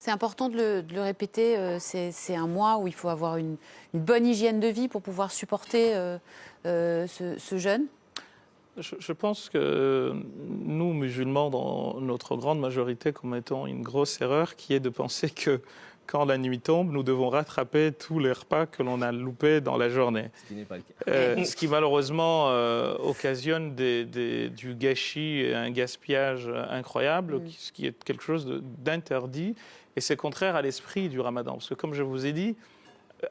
C'est important de le répéter, c'est un mois où il faut avoir une bonne hygiène de vie pour pouvoir supporter ce jeûne. Je pense que nous, musulmans, dans notre grande majorité, commettons une grosse erreur qui est de penser que quand la nuit tombe, nous devons rattraper tous les repas que l'on a loupés dans la journée. Ce qui n'est pas le cas. Ce qui malheureusement occasionne du gâchis et un gaspillage incroyable, ce qui est quelque chose d'interdit. Et c'est contraire à l'esprit du ramadan. Parce que comme je vous ai dit,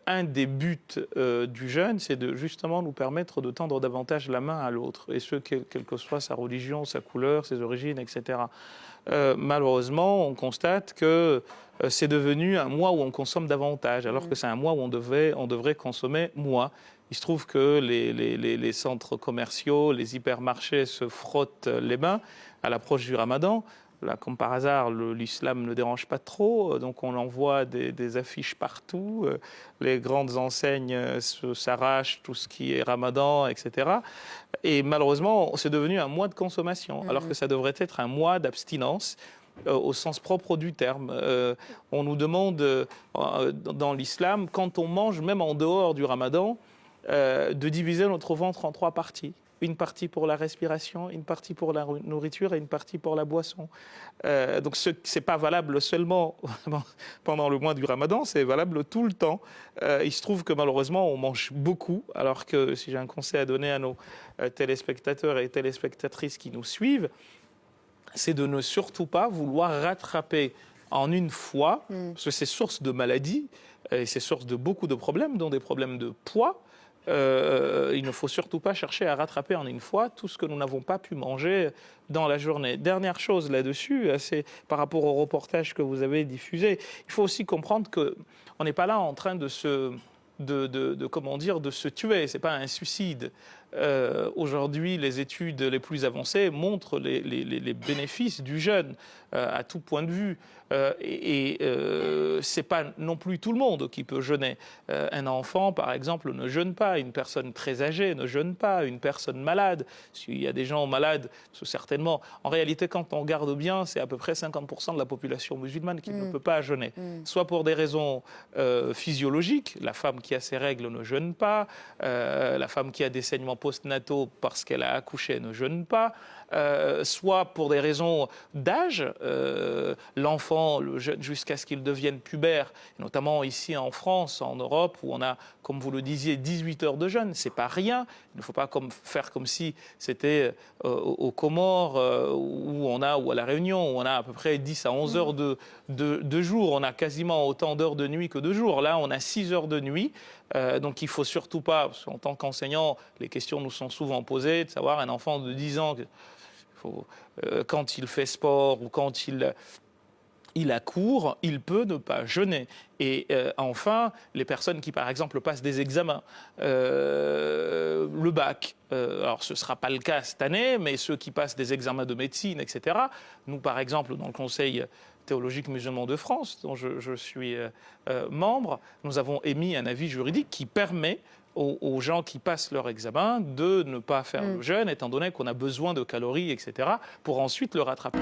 un des buts du jeûne, c'est de justement nous permettre de tendre davantage la main à l'autre, et ce, quelle que soit sa religion, sa couleur, ses origines, etc. Malheureusement, on constate que c'est devenu un mois où on consomme davantage, alors que c'est un mois où on devrait consommer moins. Il se trouve que les centres commerciaux, les hypermarchés se frottent les mains à l'approche du ramadan. Là, comme par hasard, l'islam ne dérange pas trop, donc on envoie des affiches partout, les grandes enseignes s'arrachent tout ce qui est ramadan, etc. Et malheureusement, c'est devenu un mois de consommation, alors que ça devrait être un mois d'abstinence, au sens propre du terme. On nous demande, dans l'islam, quand on mange, même en dehors du ramadan, de diviser notre ventre en 3 parties. Une partie pour la respiration, une partie pour la nourriture et une partie pour la boisson. Donc ce n'est pas valable seulement pendant le mois du ramadan, c'est valable tout le temps. Il se trouve que malheureusement on mange beaucoup, alors que si j'ai un conseil à donner à nos téléspectateurs et téléspectatrices qui nous suivent, c'est de ne surtout pas vouloir rattraper en une fois, parce que c'est source de maladies, et c'est source de beaucoup de problèmes, dont des problèmes de poids. Il ne faut surtout pas chercher à rattraper en une fois tout ce que nous n'avons pas pu manger dans la journée. Dernière chose là-dessus, c'est par rapport au reportage que vous avez diffusé, il faut aussi comprendre qu'on n'est pas là en train de se tuer, c'est pas un suicide. Aujourd'hui, les études les plus avancées montrent les bénéfices du jeûne à tout point de vue. C'est pas non plus tout le monde qui peut jeûner. Un enfant, par exemple, ne jeûne pas. Une personne très âgée ne jeûne pas. Une personne malade, s'il y a des gens malades, certainement. En réalité, quand on regarde bien, c'est à peu près 50% de la population musulmane qui ne peut pas jeûner. Soit pour des raisons physiologiques, la femme qui a ses règles ne jeûne pas, la femme qui a des saignements postnataux parce qu'elle a accouché ne jeûne pas, soit pour des raisons d'âge, l'enfant le jeûne jusqu'à ce qu'il devienne pubère, notamment ici en France, en Europe, où on a, comme vous le disiez, 18 heures de jeûne, c'est pas rien. Il ne faut pas faire comme si c'était aux Comores ou à la Réunion, où on a à peu près 10 à 11 heures de jour. On a quasiment autant d'heures de nuit que de jour. Là, on a 6 heures de nuit. Donc il ne faut surtout pas, parce qu'en tant qu'enseignant, les questions nous sont souvent posées, de savoir un enfant de 10 ans, quand il fait sport ou quand il accourt, il peut ne pas jeûner. Et enfin, les personnes qui, par exemple, passent des examens, le bac, alors ce ne sera pas le cas cette année, mais ceux qui passent des examens de médecine, etc. Nous, par exemple, dans le Conseil théologique musulman de France, dont je suis membre, nous avons émis un avis juridique qui permet aux gens qui passent leur examen de ne pas faire le jeûne, étant donné qu'on a besoin de calories, etc., pour ensuite le rattraper.